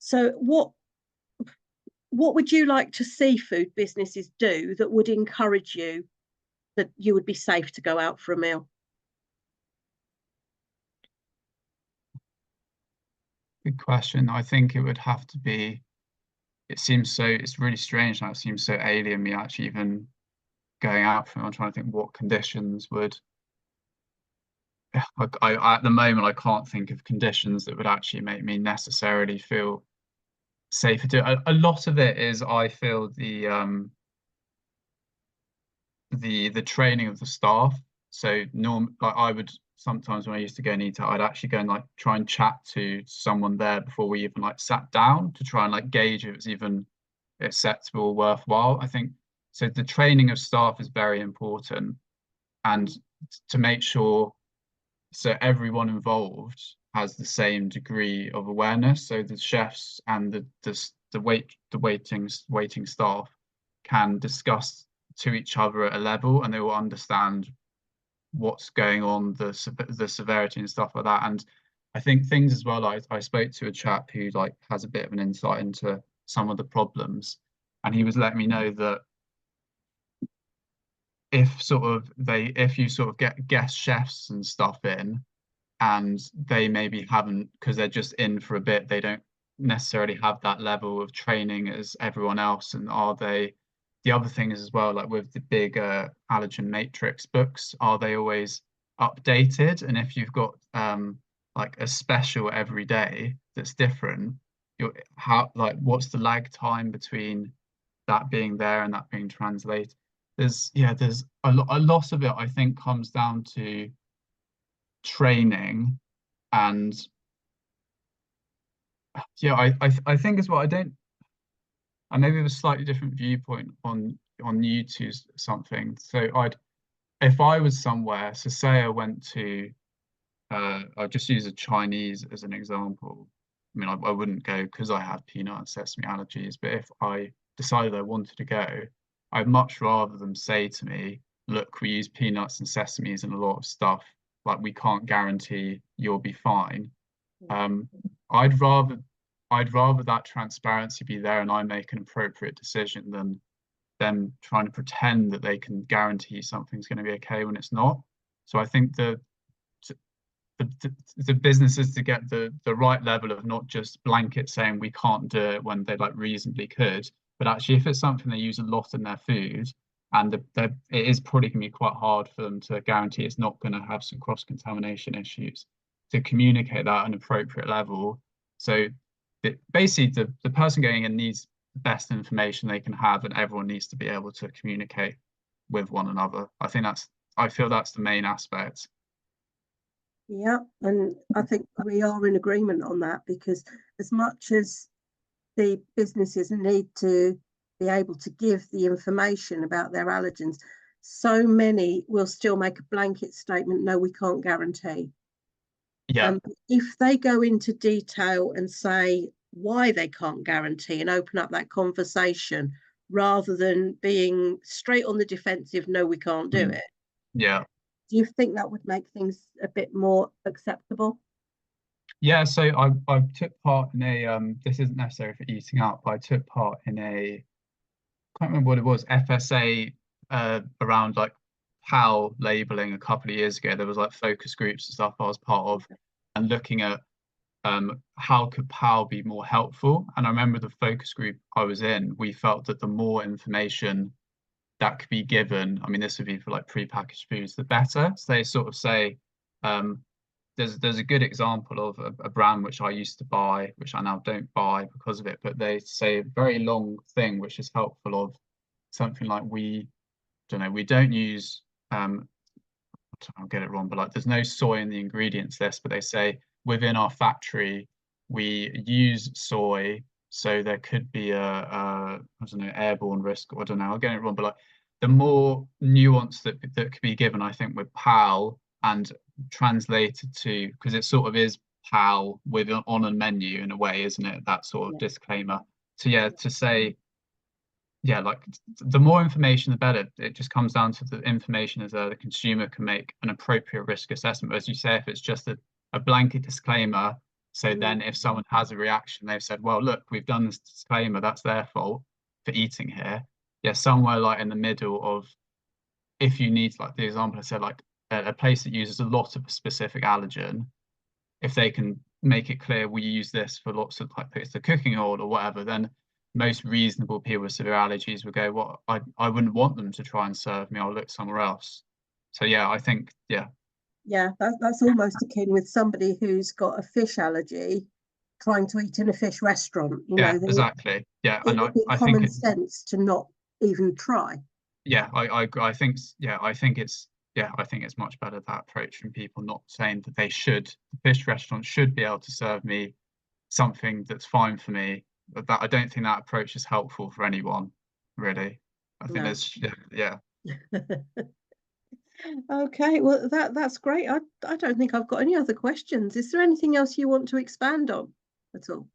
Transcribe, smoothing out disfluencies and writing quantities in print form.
So what would you like to see food businesses do that would encourage you that you would be safe to go out for a meal? Good question. I think it would have to be, it's really strange now. It seems so alien me actually even going out for it. I'm trying to think what conditions would, at the moment, I can't think of conditions that would actually make me necessarily feel safer to. A lot of it is I feel the training of the staff. So like I would sometimes when I used to go and eat out, I'd actually go and like try and chat to someone there before we even like sat down to try and like gauge if it's even acceptable or worthwhile. I think so. The training of staff is very important, and to make sure so everyone involved has the same degree of awareness. So the chefs and the waiting staff can discuss to each other at a level, and they will understand what's going on, the severity and stuff like that. And I think things as well. Like I spoke to a chap who like has a bit of an insight into some of the problems, and he was letting me know that if you sort of get guest chefs and stuff in, and they maybe haven't because they're just in for a bit, they don't necessarily have that level of training as everyone else. And are they, the other thing is as well, like with the big allergen matrix books, are they always updated? And if you've got like a special every day that's different, you're how like what's the lag time between that being there and that being translated? There's a lot of it I think comes down to training. And yeah, I think as well, I maybe have a slightly different viewpoint on you two something. So if I was somewhere, so say I went to I'll just use a Chinese as an example. I mean, I wouldn't go because I have peanut and sesame allergies, but if I decided I wanted to go, I'd much rather them say to me, look, we use peanuts and sesames and a lot of stuff. Like we can't guarantee you'll be fine. Um, I'd rather I'd rather that transparency be there and I make an appropriate decision than them trying to pretend that they can guarantee something's going to be okay when it's not. So I think the businesses to get the right level of not just blanket saying we can't do it when they like reasonably could, but actually if it's something they use a lot in their food and it is probably going to be quite hard for them to guarantee it's not going to have some cross-contamination issues, to communicate that at an appropriate level. So basically the person going in needs the best information they can have and everyone needs to be able to communicate with one another. I feel that's the main aspect. Yeah, and I think we are in agreement on that because as much as the businesses need to be able to give the information about their allergens, so many will still make a blanket statement, no, we can't guarantee. Yeah. If they go into detail and say why they can't guarantee and open up that conversation rather than being straight on the defensive, no, we can't do Mm. it. Yeah. Do you think that would make things a bit more acceptable? Yeah, so I took part in a this isn't necessary for eating out, but I took part in a, can't remember what it was, FSA around like PAL labeling a couple of years ago. There was like focus groups and stuff I was part of and looking at how could PAL be more helpful. And I remember the focus group I was in, we felt that the more information that could be given, I mean, this would be for like prepackaged foods, the better. So they sort of say, um, there's a good example of a brand which I used to buy, which I now don't buy because of it, but they say a very long thing which is helpful of something like we don't know, we don't use I'll get it wrong, but like there's no soy in the ingredients list, but they say within our factory we use soy, so there could be a I don't know airborne risk, or I don't know, I'll get it wrong, but like the more nuance that could be given, I think with PAL and translated to because it sort of is PAL with on a menu in a way, isn't it? That sort of Yeah. disclaimer. So yeah, to say yeah, like the more information, the better. It just comes down to the information as the consumer can make an appropriate risk assessment. As you say, if it's just a blanket disclaimer, So then if someone has a reaction, they've said, well, look, we've done this disclaimer, that's their fault for eating here. Yeah, somewhere like in the middle of, if you need, like the example I said, like a place that uses a lot of a specific allergen, if they can make it clear we use this for lots of, like it's the cooking oil or whatever, then most reasonable people with severe allergies would go, well, I wouldn't want them to try and serve me, I'll look somewhere else. So yeah, I think, yeah. Yeah, that's almost akin with somebody who's got a fish allergy trying to eat in a fish restaurant, Yeah, exactly. Yeah, it and would be I think common it's, sense to not even try. yeah, I think, yeah, I think it's, yeah, I think it's much better that approach from people not saying that the fish restaurant should be able to serve me something that's fine for me. But that, I don't think that approach is helpful for anyone, really. I think No. there's, yeah. Okay, well that's great. I don't think I've got any other questions. Is there anything else you want to expand on at all?